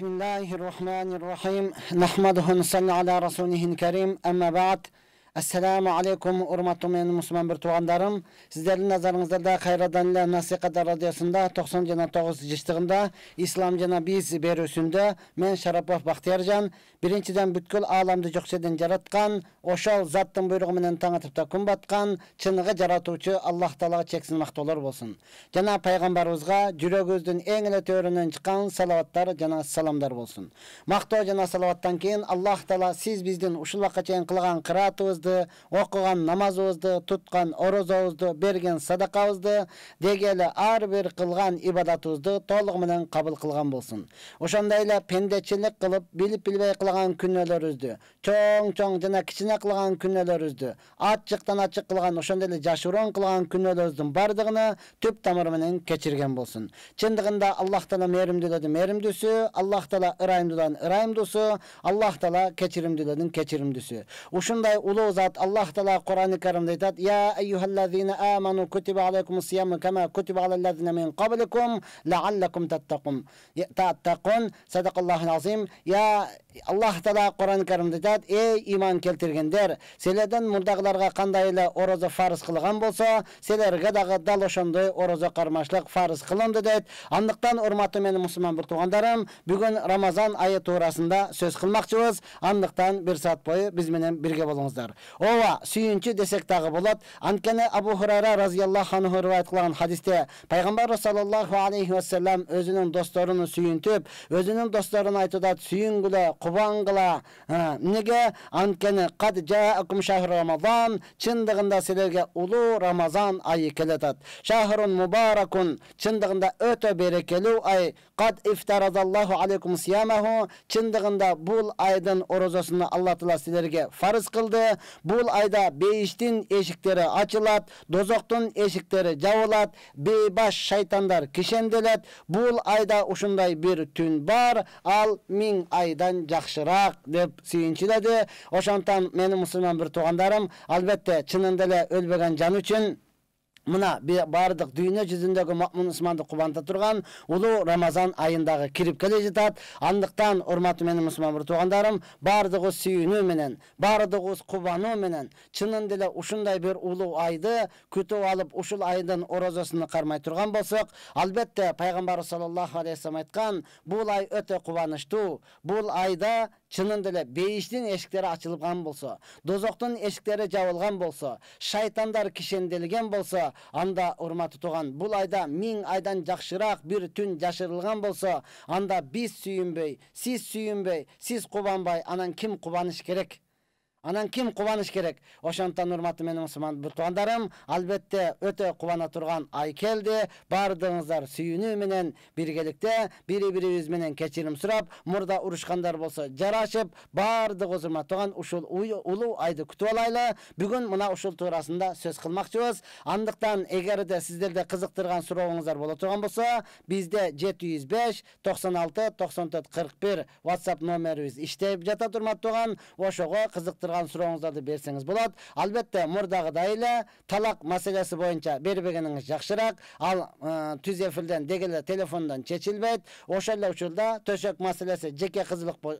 Bismillahirrahmanirrahim. Nahmaduhu nusalli ala rasulihil kerim. Amma ba'd. Assalamu alaikum urmatlı Müslüman bir tuğandarım. Sizlerin nazarınızda da Hayradan ile Nasihat Radyosu'nda 99 jıştığında İslam jana biz berüsünde men Şarapov Bahtiyarjan birinciden bütkül alamdı jokseden jaratkan, oşal zattın buyruğu menen taňatypda kun batkan, çыныğı jaratuvçu Allah Taala çeksin maktolar bolsun. Jana Peygamberibizga jüregibizden eň ele töründen çıkan salavatlar jana salamlar bolsun. Makto jana salavattan keyin Allah Taala siz bizden uşul wagtga çeýin kılgan kıraatыбызды, okugan namazыбызды, tutkan orozabızды, bergen sadakabızды, degeli ar bir kılgan ibadatыбызды толугу менен kabul kılgan bolsun. Oşonda ile pendeçilik kılıp bilip bilbey kılgan künnöleribizdi, çoň jana kiçine kılgan künnöleribizdi, açıktan açık kılgan oşonda ile jaşıron kılgan künnöleribizdiň bardygyny tüp tamary menen keçirgen bolsun. Çındygynda Allah Taala merimdiledi merimdüsü, Allah Taala ıraýymdydan ıraýymdüsü, Allah Taala keçirimdilediň keçirimdüsü. Uşunday ulu zat Allah Taala Kur'an-ı Kerim'de aytat: "Ya eyyuhellezine amanu kutiba aleykumus siyamu kema kutiba alellezine min qablikum la'allakum tattaqun." Sadaqallahul azim. Ya Allah Taala Kur'an-ı Kerim'de aytat: "Ey iman keltirgenler, selerden murdagylarga kanday ele oroza farz kılgan bolsa, selerge dagı dal oşondoy oroza karmaşlyk farz kılındy" deyt. Andyktan urmatly meni musulman bir tuğandarım, bugün Ramazan ayı tuğrasında söz kılmakçыбыз. Andyktan bir saat boyu biz menen birge bolуңуздар. Ova suyunçu desek dağı bolat. Ankene Abu Hurayra razıyallahu anhu rivayet kılan hadiste Peygamber sallallahu aleyhi ve sellem özünün dostlarını suyuntüp, özünün dostlarına aytıdat suyungula, kubangula. Nege? Ankene kad ja'akum şahru Ramazan, çındığında silerge ulu Ramazan ayı keletat. Şahrun mubarakun, çındığında öte berekeli ay. Kad iftaradallahu aleykum siyamahu, çındığında bul aydın orozasını Allah Taala silerge farz kıldı. Bul ayda beyiştin eşikleri açılat, dozoktun eşikleri jabılat, bebaş şeytanlar kişendelet. Bul ayda uşunday bir tün bar, al 1000 aydan jakşyrak dep suyunçiledi. Oşontan meni musulman bir tuğandarım, albette çınında ele ölbegen jan üçün mına bardyk dünya yüzündeki Mu'min Müslümandy kubanta turgan ulu Ramazan ayındağı kirip kele jatat. Andyktan urmatly meni musulman bir tuğandarım, bardygy süýünü menen, bardygy kubany menen çynynda ele uşunday bir ulu aydy kütüp alıp uşul aýdyn orozasyny karmay turgan bolsak, albette Peygamber sallallahu aleyhi ve sellem aytkan, bul ay öte kubanычtуу. Bul ayda çynynda ele beyiştin eşikleri açılgan bolsa, dozoktun eşikleri jabılgan bolsa, şaytandar kişendelgen bolsa, anda urmatly tuğan bul ayda 1000 aydan jakşyrak bir tün jaşyrylgan bolsa, anda biz süýünbey, siz süýünbey, siz kubanbay, anan kim kubanış gerek? Anan kim kubanış gerek? Oşontan urmatly meni musulman bir tuğandarım, albette öte kubana turgan ay keldi. Bardyňyzlar süýünü menen birgelikde biri-birimiz menen keçirim surap, murda uruşkandar bolsa jaraşyp, bardygy urmatly tuğan uşul ulu aydy kütüp alayly. Bugün muna uşul tuğrasında söz kılmakçыбыз. Andyktan egerde sizlerde kızıktırgan soragyňyzlar bola turgan bolsa, bizde 705 96 94 41 WhatsApp nomerimiz iştep jatat urmatly tuğan. Oşoga kızıktır soragyňyzарды berseňiz bolat. Albette murdagıday ele talak maselesi boyunça berbegeniňiz jakşyrak. Al tüz efilden degele telefondan çeçilbeyt. Oşalla uçulda töşek maselesi jeke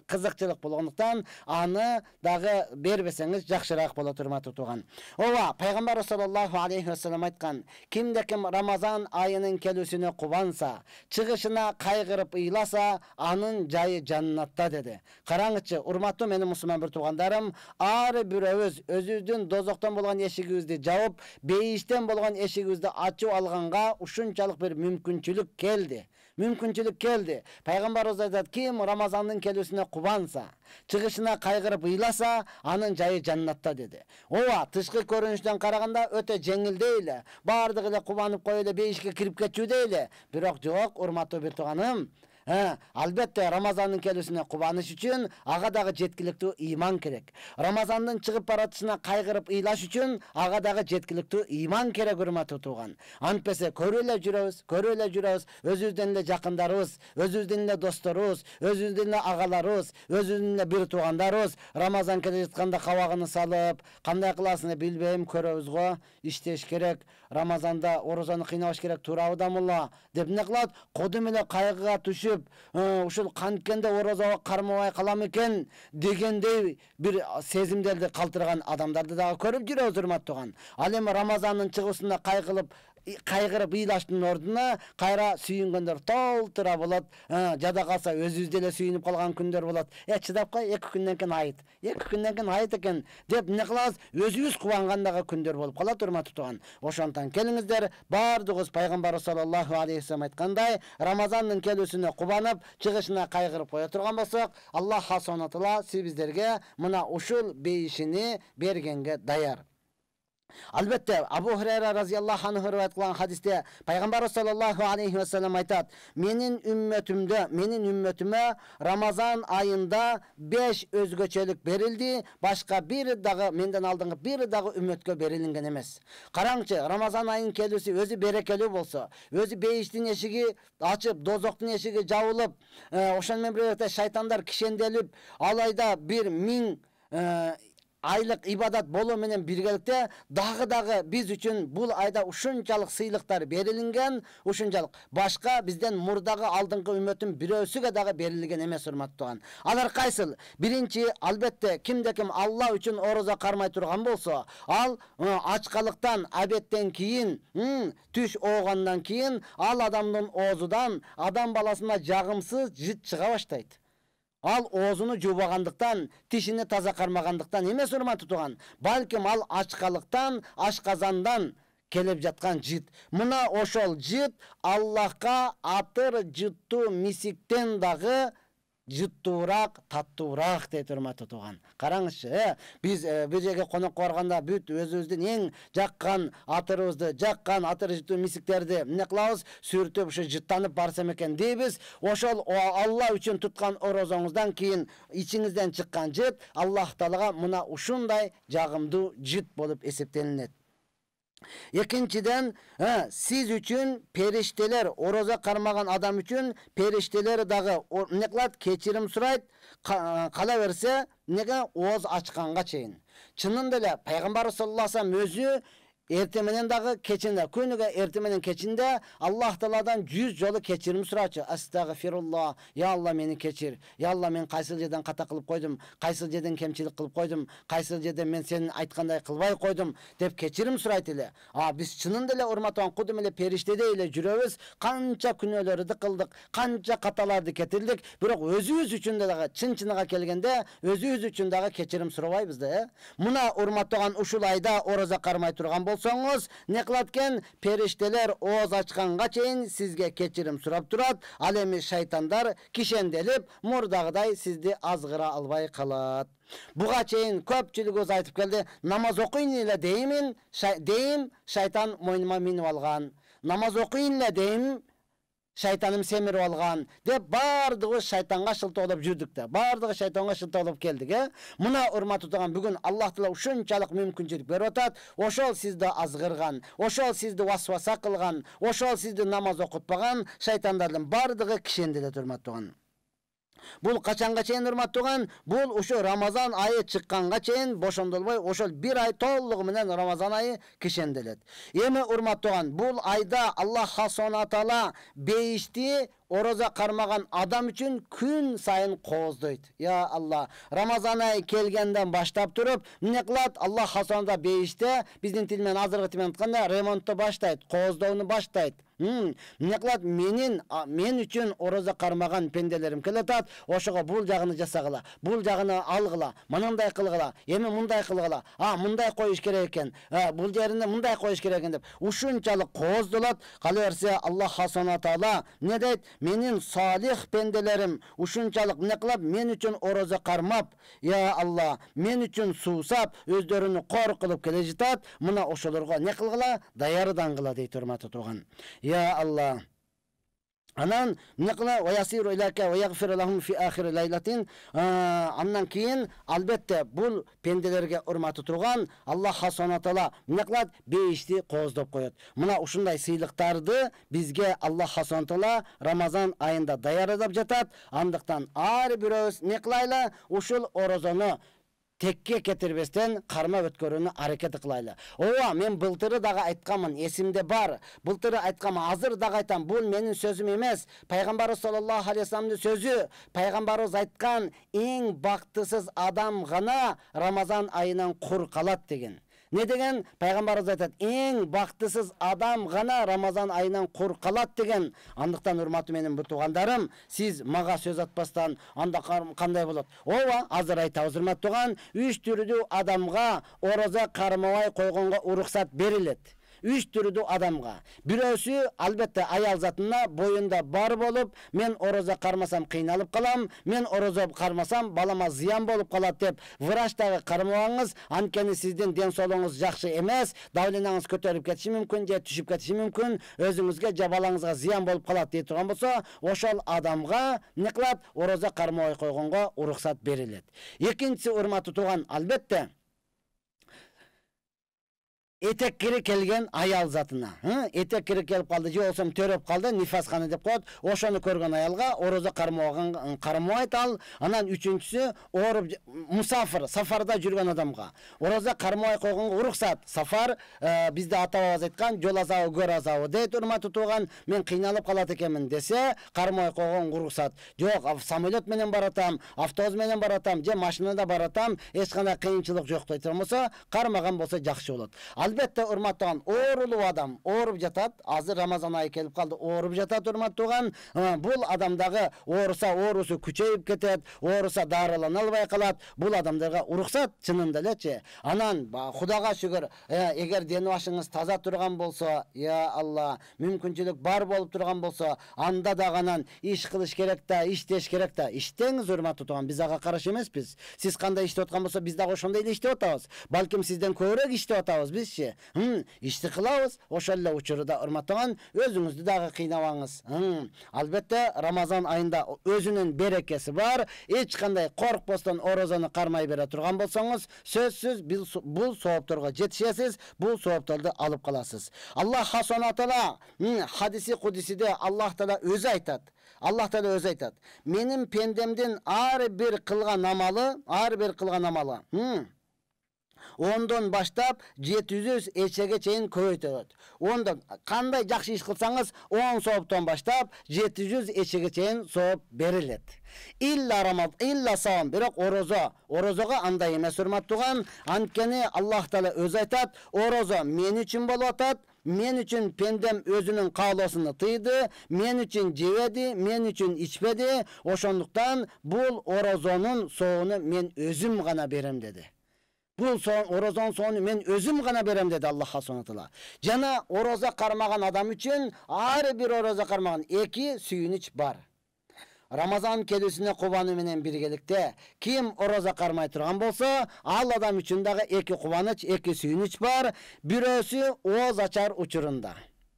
kızykçylyk bolgonduktan any dagı berbeseňiz jakşyrak bola turmaty tuğan. Ova Peygamber sallallahu aleyhi ve sellem aytkan, kimde kim Ramazan ayının kelüsüne kubansa, çıgışına kaygırıp ıylasa, anın jayı jannatta dedi. Karaňyçy, urmatly meni musulman bir tuğandarım, ar bir özüzdün dozoktan bolgan eşigibizdi jabıp, beyişten bolgan eşigibizdi açıp alganga uşunçalyk bir mümkünçülük keldi. Peygamberimiz aytat, kim Ramazandın kelüsüne kubansa, çıgışına kaygırıp ıylasa, anın jayı jannatta dedi. Ova tışkı görünüşten karaganda öte jeňil deýle, bardygy ele kubanyp goýup beyişke kirip ketýü deýle. Biroq jok urmatly bir tuğanım. Albette Ramazanın kelüsüne kubanış üçün ağa dağı jetkilikti iman kerek. Ramazanın çıkıp baratışına kaygırıp ıylaş üçün ağa dağı jetkilikti iman kerek urmatly tuğan. Antpese körüyle jürübüz, özüzden ele jakyndarыбыз, özüzden ele dostlarыбыз, özüzden ele ağalarыбыз, özüzden ele bir tuğandarыбыз Ramazan kele jatkanda kawagyny salıp, kanday kılasyny bilbeyim köröbüz go, işteş kerek. Ramazanda orozany kıynabaş kerek turabı da mulla dep ne kılat? Kodum ele kaygıga düşüp түшүп, ушул канткенде орозого кармабай калам экен дегендей бир сезимдерди калтырган адамдарды дагы көрүп жүрөбүз, урматтуу. Ал эми Рамазандын чыгуусуна кайгырып ыйлаштын ордуна кайра сүйүнгөндөр толтура болот. Жада калса өзүбүз деле сүйүнүп калган күндөр болот. Чыдап кой, 2 күндөн кийин айыт. 2 күндөн кийин айыт экен деп эмне кылабыз? Өзүбүз кубангандагы күндөр болуп калат, урматтуу. Ошондон келиңиздер, бардыгыбыз пайгамбарыбыз саллаллаху алейхи ва саллям айткандай, Рамазандын келүүсүнө кубанып, чыгышына кайгырып кое турган болсок, Аллах субхана таала сиздерге мына ушул бейишини бергенге даяр. Албетте, Абу Хурайра разияллаху анху риваят кылган хадисте пайгамбар саллаллаху алейхи ва саллям айтат: "Менин үммөтүмө Рамазан айында 5 өзгөчөлүк берилди, башка бир дагы менден алдыңкы бир дагы үммөткө берилген эмес." Караңчы, Рамазан айынын келүүсү өзү берекелүү болсо, өзү бейиштин эшиги ачып, дозоктун эшиги жабылып, ошон менен бирге шайтандар кишенделип, ал айда 1000 айлык ибадат болуу менен биргеликте дагы биз үчүн бул айда ушунчалык сыйлыктар берилген, ушунчалык башка бизден мурдагы алдыңкы үммөттүн бирөөсүгө дагы берилген эмес, урматтуу. Алар кайсыл? Биринчи, албетте, кимде-ким Алла үчүн орозо кармай турган болсо, ал ачкалыктан, абеттен кийин, түш оогондан кийин ал адамдын оозудан адам баласына жагымсыз жыт чыга баштайт. Ал оозуну жуубагандыктан, тишини таза кармагандыктан эмес, урматтуу, балким ал ачкалыктан, ашказандан келип жаткан жыт. Мына ошол жыт Аллахка атыр жыттуу мисиктен дагы жыттуураак, таттуураак дейт, урматтуу. Караңызчы, биз бир жерге конокко барганда бүт өзүбүздүн эң жаккан атырыбызды, жаккан атыр жыттуу мисиктерди эмне кылабыз? Сүртүп, ушу жыттанып барсам экен дейбиз. Ошол Алла үчүн туткан орозоңуздан кийин ичиңизден чыккан жыт Аллах Таалага мына ушундай жагымдуу жыт болуп эсептелинет. Экинчиден, сиз үчүн периштелер, орозо кармаган адам үчүн периштелер дагы эмне кылат? Кечирим сурайт, кала берсе, неге ооз ачканга чейин. Чынында эле пайгамбар саллаллаху алейхи ва саллям өзү эрте менен дагы кечинде, күнүгө эрте менен кечинде Аллах Тааладан 100 жолу кечирим сурачу. Астагфируллах, я Алла мени кечир. Я Алла, мен кайсыл жерден ката кылып койдум, кайсыл жерден кемчилик кылып койдум, кайсыл жерден мен сенин айткандай кылбай койдум деп кечирим сурайт эле. Биз чынында эле, урматтуу, кудум эле периштедей эле жүрөбүз. Канча күнөөлөрдү кылдык, канча каталарды кетирдик, бирок өзүбүз үчүн дагы чын-чыныга келгенде өзүбүз үчүн дагы кечирим сурабайбыз да. Мына, урматтуу, ушул айда орозо кармай турган болсоңуз, не кылат экен? Периштелер ооз ачканга чейин сизге кечирим сурап турат. Ал эми шайтандар кишенделип, мурдагыдай сизди азгыра албай калат. Буга чейин көпчүлүгүбүз айтып келди, намаз окуйн эле дейм, шайтан мойнума минип алган. Намаз окуйн эле дейм, шайтаным семирип алган деп бардыгыбыз шайтанга шылтоолоп жүрдүк да. Бардыгы шайтанга шылтоолоп келдик, Мына, урматтуу, бүгүн Аллах Таала ушунчалык мүмкүнчүлүк берип атат. Ошол сизди азгырган, ошол сизди васваса кылган, ошол сизди намаз окутпаган шайтандардын бардыгы кишенделет, урматтуу. Бул качанга чейин, урматтуу? Бул ушу Рамазан айы чыкканга чейин бошондолбой, ошол бир ай толугу менен Рамазан айы кишенделет. Эми, урматтуу, бул айда Аллах субхана таала бейишти орозо кармаган адам үчүн күн сайын кооздойт. Я Алла, Рамазан айы келгенден баштап туруп, эмне кылат? Аллах субхана бейиште, биздин тил менен, азыркы тил менен айтканда, ремонтту баштайт, кооздоону баштайт. Эмне кылат? Мен үчүн орозо кармаган пенделерим келатат, ошого бул жагыны жасагыла, бул жагыны алгыла, мындай кылгыла, эми мындай кылгыла, мындай коюш керек экен, бул жерине мындай коюш керек экен деп ушунчалык кооздолот. Кала берсе, Аллах субхана таала эмне дейт? Менин салих пенделерим ушунчалык эмне кылат? Мен үчүн орозо кармап, я Алла, мен үчүн суусап, өздөрүнү кор кылып келе жатат. Мына ошолорго не кылгыла? Даярдангыла дейт, урматтуу. Ya Allah. Анан эмне кыла? Ваясиру илака ва ягфиру лахум фи ахир лайлатин. Андан кийин албетте бул пенделерге урматы турган Аллах субхана таала эмне кылат? Бейишти кооздоп коет. Мына ушундай сыйлыктарды бизге Аллах субхана таала Рамазан айында даярдап жатат. Андыктан ар бирөөбүз эмне кылайлы? Ушул орозону tekке кетирбестен карма өткөрүүнү аракет кылайлы. Ооба, мен былтыры дагы айтканмын, эсимде бар. Былтыры айтканмын, азыр дагы айтам, бул менин сөзүм эмес. Пайгамбарыбыз саллаллаху алейхи вассаламдын сөзү. Пайгамбарыбыз айткан, эң бактысыз адам гана Рамазан айынан кур калат деген. Не деген? Пайгамбарыбыз айтат, эң бактысыз адам гана Рамазан айынан кур калат деген. Андыктан урматтуу менин бир туугандарым, сиз мага сөз атпастан анда кандай болот? Ооба, азыр айтабыз урматтуу тууган, 3 түрдүү адамга ороза кармабай койгонго уруксат берилет. 3 түрдүү адамга. Бирөөсү албетте аял затына боюнда бар болуп, мен ороза кармасам кыйналып калам, мен ороза кармасам балама зыян болуп калат деп врачтагы кармабаңыз, анткени сиздин ден соолугуңуз жакшы эмес, давленияңыз көтөрүп кетиши мүмкүн же түшүп кетиши мүмкүн, өзүңүзгө же балаңызга зыян болуп калат дей турган болсо, ошол адамга эмне кылат? Ороза кармабай койгонго уруксат берилет. Экинчиси, урматтуу тууган, албетте этек кири келген аял затына. Этек кири келип калды, же болсом төрөп калды, нифасканы деп коет. Ошону көргөн аялга ороза кармабайт ал. Анан үчүнчүсү, ооруп мусафир, сафарда жүргөн адамга ороза кармабай койгонго уруксат. Сафар бизде ата-бабабыз айткан, жол азабы көр азабы дейт, урматтуу тууган. Мен кыйналып калат экенмин десе, кармабай койгонго уруксат. Жок, самолет менен баратам, автобус менен баратам, же машинада баратам, эч кандай кыйынчылык жок дейт болсо, кармаган болсо жакшы болот. Албетте, урматтуу, оорулуу адам ооруп жатат. Азыр Рамазан айы келип калды, ооруп жатат, урматтуу. Бул адамдагы ооруса, оорусу күчөйүп кетет, ооруса дарылана албай калат. Бул адамдарга уруксат чынында элечи. Анан Кудайга шүгүр, эгер дени башыңыз таза турган болсо, я Алла, мүмкүнчүлүк бар болуп турган болсо, анда дагы анан иш кылыш керек да, иштеш керек да. Иштеңиз, урматтуу тууган, биз ага каршы эмеспиз. Сиз кандай иштеп аткан болсо, биз дагы ошондой эле иштеп атабыз. Балким сизден көбүрөөк иштеп атабыз биз. Ишти кылабыз, ошол эле учурда урматтаган, өзүңүздү дагы кыйнабаңыз. Албетте, Рамазан айында өзүнүн берекеси бар. Эч кандай коркпостон орозону кармай бере турган болсоңуз, сөзсүз бул соопторго жетишесиз, бул соопторду алып каласыз. Аллах субхана таала хадиси кудисиде Аллах таала өзү айтат. Аллах таала өзү айтат. Менин пендемдин ар бир кылган амалы, ондон баштап 700 эчеге чейин көбөйтөт. Ондон кандай жакшы иш кылсаңыз, 10 сооптон баштап 700 эчеге чейин сооп берилет. Илла саам, бирок орозого андай эмес, урматтууган. Анткени Аллах таала өзү айтат, орозо мен үчүн болуп атат. Мен үчүн пендем өзүнүн каалоосун тыйды, мен үчүн жебеди, мен үчүн ичпеди. Ошондуктан бул орозонун соону мен өзүм гана берем деди. Бул орозон соону мен өзүм гана берем деди Аллах субхана таала. Жана ороза кармаган адам үчүн ар бир ороза кармаган 2 сүйүнүч бар. Рамазан келүүсүнө кубануу менен биргеликте ким ороза кармай турган болсо, ал адам үчүн дагы 2 кубаныч, 2 сүйүнүч бар. Бирөөсү ооз ачар учурунда.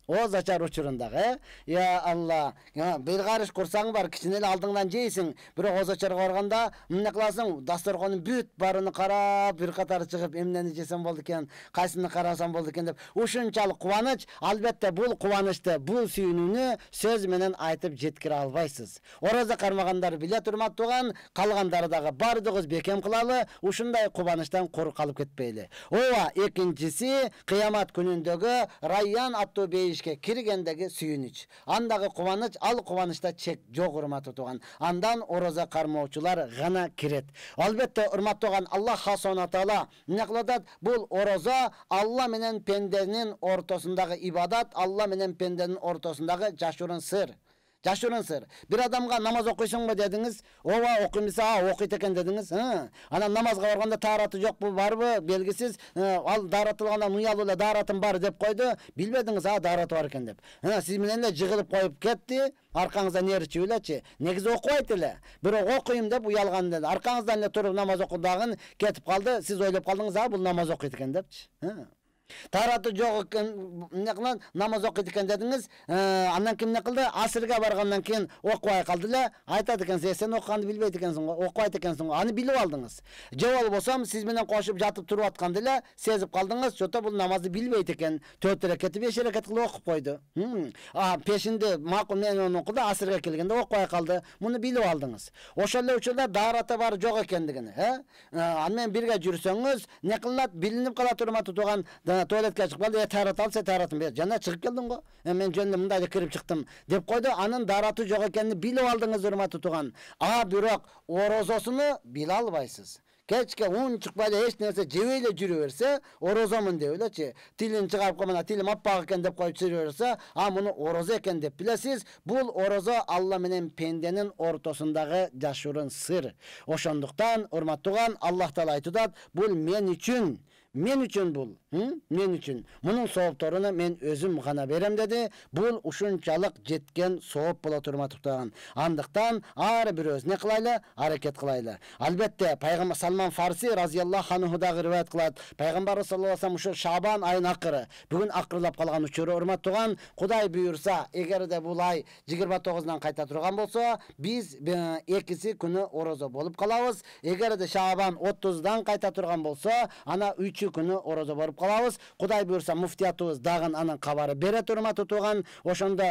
Ооз ачар учурундагы, я Алла, бир карыш курсаң бар, кичине эле алдыңдан жейсиң, бирок ооз ачарга барганда эмне кыласың? Дасторконун бүт барыны карап, бир катары чыгып, эмнени жесем болду экен, кайсыны карасам болду экен деп, ушунчалык кубаныч. Албетте, бул кубанычты, бул сүйүнүүнү сөз менен айтып жеткире албайсыз. Ороза кармагандар билет, урматтууган, калгандары дагы бардыгыбыз бекем кылалы, ушундай кубанычтан кур калып кетпейли. Ооба, экинчиси кыямат күнүндөгү Райян аттуу ишке киргендеги сүйүнүч. Андагы кубаныч, ал кубанычта чек жок, урматтуу тууган. Андан ороза кармоочулар гана кирет. Албетте, урматтуу тууган, Аллах субхана таала эмне кылат? Бул ороза Алла менен пенденин ортосундагы ибадат, Алла менен пенденин ортосундагы жашырын сыр. Жашырын сыр. Бир адамга намаз окуйсуңбу дедиңиз, ооба окуйм десе, окуйт экен дедиңиз. Анан намазга барганда таараты жокпу, барбы, белгисиз, ал daarатылгандан уялуу эле daarатым бар деп койду, билбедиңиз, daarаты бар экен деп. Сиз менен эле жыгылып коюп кетти, аркаңыздан ээрчип элечи. Негизи окубайт эле. Бирок окуйм деп уялган эле. Аркаңыздан эле туруп намаз окудагын кетип калды, сиз ойлоп калдыңыз, бул намаз окуйт экен депчи. Тараты жок экен, эмне кылган, намаз окуйт экен дедиңиз. Андан кийин эмне кылды? Асырга баргандан кийин окубай калды эле. Айтат экенсиң, сен окуганды билбейт экенсиң го, окубайт экенсиң го. Аны билип алдыңыз. Же болбосом сиз менен кошуп жатып туруп атканда эле сезип калдыңыз, жото бул намазды билбейт экен. 4 рекети 5 рекет кылып окуп койду. Пешинде макул менен окуду, асырга келгенде окубай калды. Муну билип алдыңыз. Ошол эле учурда дарата бар жок экендигини, аны менен бирге жүрсөңүз, не кылат? Билинип кала турмат турган туалетке чыгып калды, тарат алса таратым бер. Жана чыгып келдим го. Мен жөнүндө мындай кирип чыктым деп койду. Анын дараты жок экенин билип алдыңыз, урматтуу туган. Бирок орозосуну биле албайсыз. Кечке un чыкпай эле эч нерсе жебей эле жүрө берсе, орозомун деп элечи. Тилин чыгарып коймана, тилим аппак экен деп коюп жүрө берсе, муну орозо экен деп билесиз. Бул орозо Алла менен пенденин ортосундагы жашыруун сыр. Ошондуктан, урматтуу туган, Аллах Таала айтат, бул мен үчүн бул, мен үчүн. Мунун соопторуну мен өзүм гана берем деди. Бул ушунчалык жеткен сооп боло турмат туган. Андыктан ар бирөөбүз не кылайлы? Аракет кылайлы. Албетте, пайгамбар Салман Фарси разияллаху анху дагы риваят кылат. Пайгамбар саллаллаху алейхи вассалам ушу Шабан айын акыры, бүгүн акырлап калган учуру, урмат туган, Кудай буйурса, эгерде бул ай 29-дан кайта турган болсо, биз экиси күнү орозо болуп калабыз. Эгерде Шабан 30-дан кайта турган болсо, ана 3 күнү орозо болуп калабыз. Кудай буйурса, муфтиятыбыз дагы анын кабары берет, урматтуу туган. Ошондо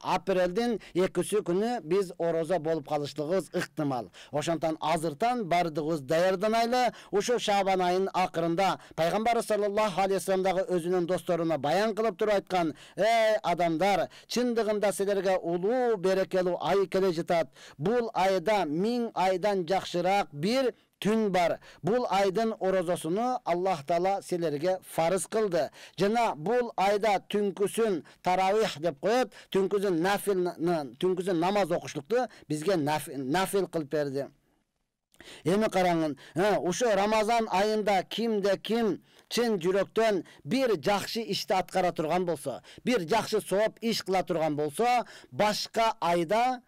апрелдин 2 күнү биз орозо болуп калышлыгыбыз ыктымал. Ошондон азыртан бардыгыбыз даярданайлы. Ушу Шабан айынын акырында пайгамбар саллаллаху алейхи вассалам дагы өзүнүн досторуна баян кылып туруп айткан: "Эй адамдар, чындыгында силерге улуу берекелүү ай келе жатат. Бул айда 1000 айдан жакшыраак бир түн бар. Бул айдын орозосуну Аллах Таала силерге фарыз кылды. Жана бул айда түнкүсүн таравих деп коет, түнкүсүн намаз окушлукту бизге нафил кылып берди. Эми караңын, ушу Рамазан айында кимде ким чын жүрөктөн бир жакшы ишти аткара турган болсо, бир жакшы сооп иш кыла турган болсо, башка айда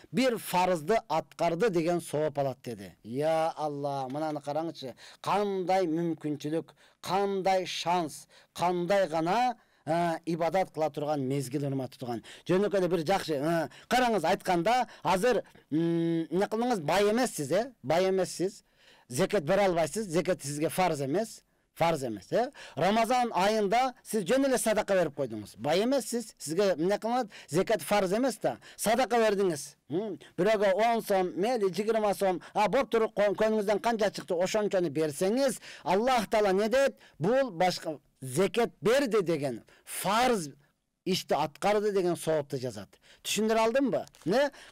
бир фарызды аткарды деген сооп алат деди. Я Алла, мынаны караңычы, кандай мүмкүнчүлүк, кандай шанс, кандай гана ибадат кыла турган мезгил, урматтуу туган. Жөнөкөй эле бир жакшы. Караңыз, айтканда, азыр эмне кылдыңыз? Бай эмессиз, бай эмессиз. Зекет бере албайсыз, зекет сизге фарз эмес. Рамазан айында сиз жөн эле садака берип койдуңуз. Бай эмессиз, сизге эмне кылат? Зекет фарз эмес да. Садака бердиңиз. Бирөөгө 10 сом, мели 20 сом, болуптур, көңүңүздөн канча чыкты, ошончону берсеңиз, Аллах Таала не дейт? Бул башка зекет берди деген, фарз ишти аткарды деген соопту жазат. Түшүндүрө алдымбы?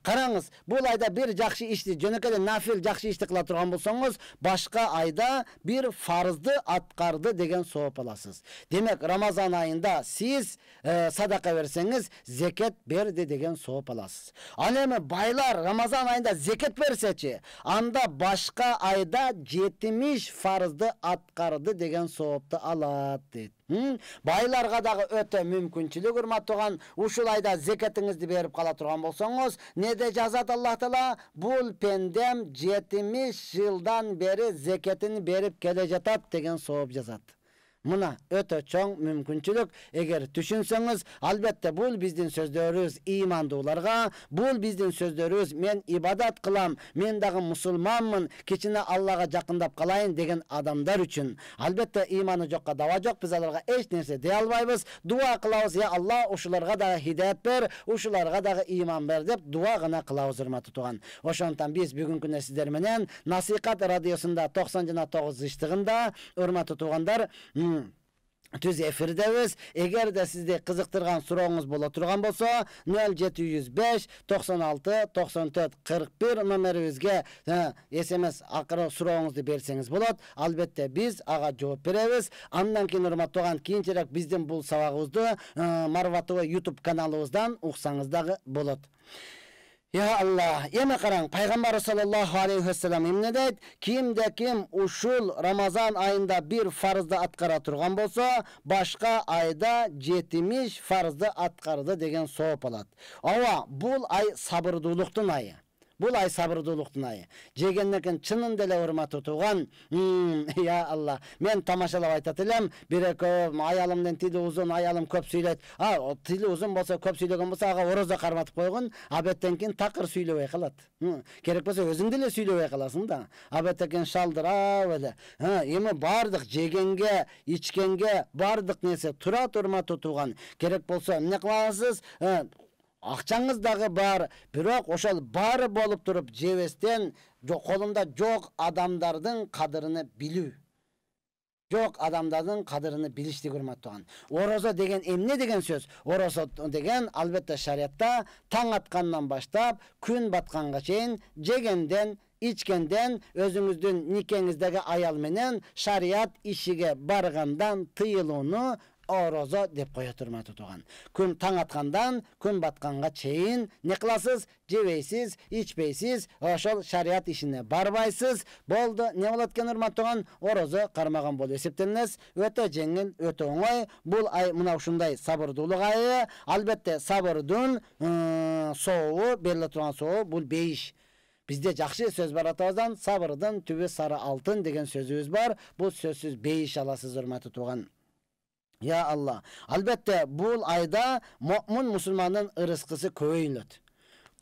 Караңыз, бул айда бир жакшы ишти, жөнөкөй нафил жакшы ишти кыла турган болсоңуз, башка айда бир фарзды аткарды деген сооп аласыз. Демек, Рамазан айында сиз садака берсеңиз, зекет берди деген сооп аласыз. Ал эми байлар Рамазан айында зекет берсечи, анда башка айда 70 фарзды аткарды деген соопту алат дейт. Байларга дагы өтө мүмкүнчүлүк, урматтуу туган, ушул айда зекетиңизди берип кала турган болсоңуз, неде жазат Аллах Таала? Бул пендем 70 жылдан бери зекетин берип келе жатат деген сооп жазат. Мына өтө чоң мүмкүнчүлүк. Эгер түшүнсөңүз, албетте бул биздин сөздөрүбүз имандууларга, бул биздин сөздөрүбүз мен ибадат кылам, мен дагы мусулманмын, кичине Аллага жакындап калайын деген адамдар үчүн. Албетте иманы жокко даба жок, биз аларга эч нерсе дей албайбыз. Дуа кылабыз: "Я Алла, ушуларга дагы хидаят бер, ушуларга дагы иман бер" деп дуа гана кылабыз, урматтуу туган. Ошондон биз бүгүнкү күнү сиздер менен Насихат радиосунда 90,9 ыштыгында, урматтуу тугандар, түз эфирдебиз. Эгерде сизди кызыктырган сурооңуз боло турган болсо, 0705 96 94 41 номерибизге SMS акыры сурооңузду берсеңиз болот. Албетте биз ага жооп беребиз. Андан кийин, урматтуу туган, кийинчерээк биздин бул сабагыбызды Марватова YouTube каналыбыздан уксаңыз дагы болот. Я Алла, эми караң, пайгамбар саллаллаху алейхи вассалам эмне дейт? Кимде ким ушул Рамазан айында бир фарзды аткара турган болсо, башка айда 70 фарзды аткарды деген сооп алат. Бул ай сабырдуулуктун айы. Bul ay sabırдуулуктун ayı. Жегенден чынын деле урматтуу тууган. Ya Allah. Men tamaşalap aytat elem. Bir ekö ayalımdan tili uzun, ayalım köp süйлөйт. O tili uzun bolsa, köp süйлөгөн bolsa ага oroza карматып койгон. Абеттен кийин такыр süйлөбөй калат. Керек болса өзүң деле süйлөбөй каласың да. Абеттен кийин шалдырап эле. Эми бардык жегенге, ичкенге бардык нерсе тура урматтуу тууган. Керек болса эмне кыласыз? Акчаңыз дагы бар, бирок ошол баары болуп туруп жебестен колунда жок адамдардын кадырын билүү. Жок адамдардын кадырын билиштик урматтаган. Орозо деген эмне деген сөз? Орозо деген албетте шариатта таң аткандан баштап күн батканга чейин жегенден, ичкенден, өзүңүздүн никеңиздеги аял менен шариат ишиге баргандан тыйылууну орозо деп кое турматы туган. Күн таң аткандан күн батканга чейин не кыласыз? Жебейсиз, ичпейсиз, ошол шариат ишине барбайсыз. Болду, не болот экен урмат туган? Орозо кармаган болуп эсептелинет. Өтө жеңил, өтө оңой. Бул ай мына ушундай сабырдуулук айы. Албетте сабырдын сообу, бериле турган сообу бул бейиш. Bizde жақшы сөз бар атабыздан, сабырдын түбі сары алтын деген сөзүбүз бар. Бул сөзсүз бейиш аласыз урматы туган. Ya Allah. Albatta bu ayda mu'min musulmanın ırıskısı көбөйүлөт.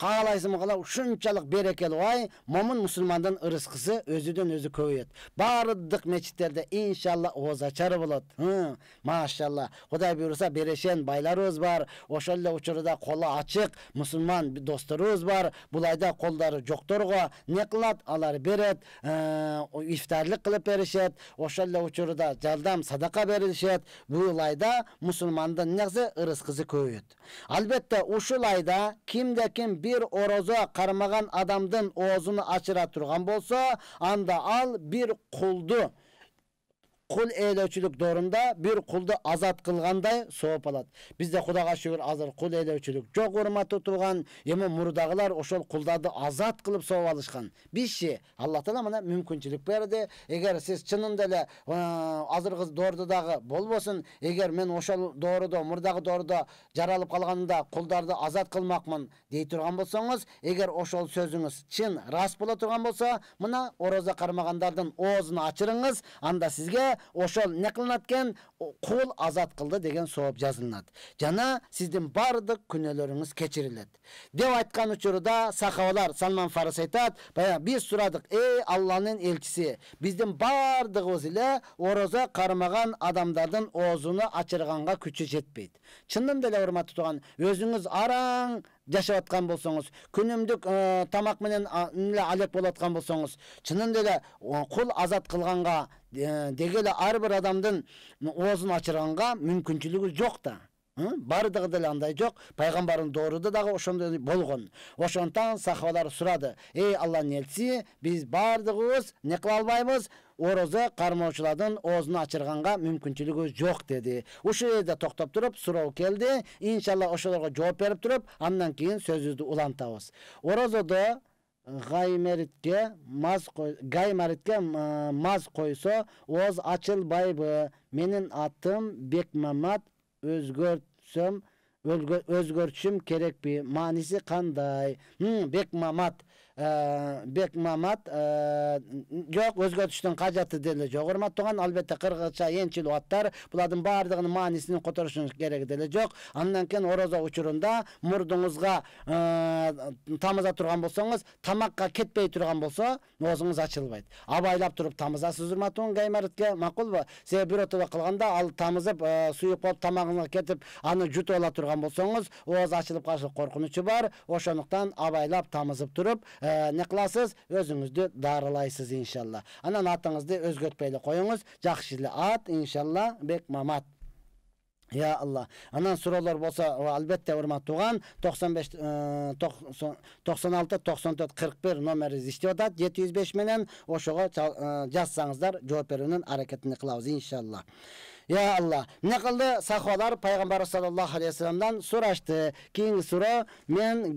Каалайсың кала ушунчалык берекелүү ай, момун мусулмандын ырыскысы өзүдөн өзү көбөйөт. Бардык мечиттерде иншалла ооз ачары болот. Машалла. Кудай буйруса берешен байларыбыз бар. Ошол эле учурда колу ачык мусулман досторубуз бар. Бул айда колдору жокторго не кылат? Алар берет, ифтарлык кылып беришет. Ошол эле учурда жардам садака беришет. Бул айда мусулмандын негизи ырыскысы көбөйөт. Албетте ушул айда кимде ким bir oroza karmagan adamdın oğuzunu açıra turgan bolsa, anda al bir kuldu. Kul eylöçülük doğrunda bir kuldu azat kılganday soğup alat. Bizde Kudaga şükür azır kul eylöçülük çok urmatı turgan, emi murdağılar oşol kuldadı azat kılıp soğup alışkan. Bişi Allah Teala mana mümkünçülük berdi. Eğer siz çınında ele azırgız doğrudağı bolbosun, eğer men oşol doğruda, murdağı doğruda jaralıp kalganında kuldardı azat kılmakmın dey turgan bolsanız, eğer oşol sözünüz çın ras bola turgan bolsa, mına oroza karmagandardın oğuzunu açırыңыз, anda sizge ошол не кылынат экен? Кул азат кылды деген сооп жазылат. Жана сиздин бардык күнөөлөрүңүз кечирилет. Деп айткан учурда сахабалар Салман Фарис айтат, биз сурадык, ey Алланын элчиси, биздин бардыгыбыз эле орозо кармаган адамдардын оозуну ачырганга күчү жетпейт. Чындын деле урматтуу туган, өзүңүз араң жашап аткан болсоңуз, күнүмдүк тамак менен эле алек болуп аткан болсоңуз, чынын деле кул азат кылганга дегеле ар бир адамдын оозун ачырганга мүмкүнчүлүгү жок да. Бардыгы деле андай жок. Пайгамбардын дооруда дагы ошондой болгон. Ошондон сахабалар сурады: "Ey Алланын элчиси, биз бардыгыбыз не кыла албайбыз? Орозо кармоочулардын оозун ачырганга мүмкүнчүлүгү жок" деди. Ушул жерде токтоп туруп суроо келди. Иншалла ошолорго жооп берип туруп, андан кийин сөзүбүздү улантабыз. Орозодо гаймаритке маз койсо ооз ачылбайбы? Менин атым Бекмамат, өзгөртүшүм керекпи? Мааниси кандай? Бекмамат жок, өзгөртүштүн кажаты деле жок. Урматтаган, албетте кыргызча энчилүү аттар, булардын бардыгынын маанисин которушуңуз керек деле жок. Андан кийин орозо учурунда мурдуңузга тамыза турган болсоңуз, тамакка кетпей турган болсо, оозуңуз ачылбайт. Абайлап туруп тамызасыз урматтаган гаймаритке, макулбу? Себеби бир отода кылганда ал тамызып, суюк болуп тамагыңызга кетип, аны жутуп ала турган болсоңуз, ооз ачылып калышы коркунучу бар. Ошондуктан абайлап тамызып туруп, не кыласыз? Өзүңүздү дарылайсыз иншалла. Анан атыңызды өзгөртпөй эле коюңуз. Жакшы эле ат иншалла Бекмамат. Ya Allah. Anan sorular bolsa albatta urmatuğan 95 96 94 41 nomeri istiyorlar. 705 menen oşoğa жазсаңыздар, жооп берүүнүн аракетini кылабыз иншалла. Ya Allah. Ne kıldı? Sahabalar Peygamber sallallahu aleyhi ve sellem'den soraştı. Keyingi soru men